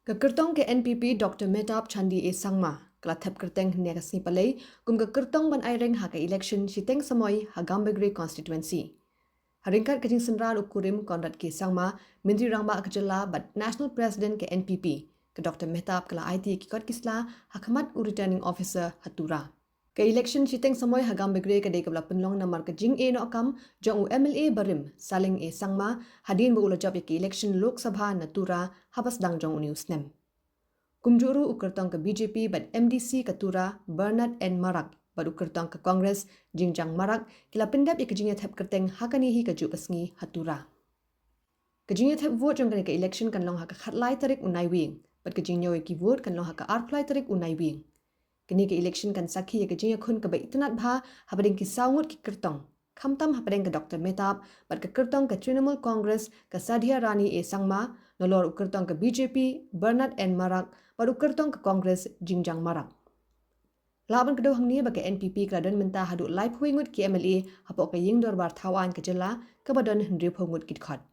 Kyrtong ke NPP Dr Mehtab Chandee A Sangma kala Thep kyrteng hynne kasni Palei kum kyrtong ban aireng ha election shiteng samoi ha Gambegre constituency. Ryngkat ke jingsynran Kurim Conrad K Sangma Myntri Rangbah ke Jylla but national president ke NPP ke Dr Mehtab kala aiti kikot kisla hakhmat returning officer Tura. Ke election shiteng samoi ha Gambegre ke dekabla pynlong namar ke jingiehnohkam jong MLA barim Saleng A Sangma hadien bu ulajab ke election Lok Sabha na Tura habas dang jong news nem. Kumjuru kyrtong ke BJP but MDC ke Tura Bernard N Marak but kyrtong ke Congress Jingjang Marak kila pendap ke Thep kyrteng hakanihi ke juk sngi Tura. Ke Thep vote jong ke election kan long ha khatlai tarik unai wing but ke jingnyoy ki vote kan long ha arplai tarik unai wing. Kini ke election kan sakhi ke jingiehnohkam ke itanat bha habading ki saungut ki kyrtong khamtam habading ke Dr Mehtab but ke kyrtong ke Trinamool Congress ke Rani A Sangma nolor kyrtong ke BJP Bernard N Marak but kyrtong ke Congress Jingjang Marak. Laban kedua hangni bagi NPP keladon minta haduk live huingut ki MLA hapok ke ying dorbar tawan ke Jylla ke badan hendrip hungut kitkot.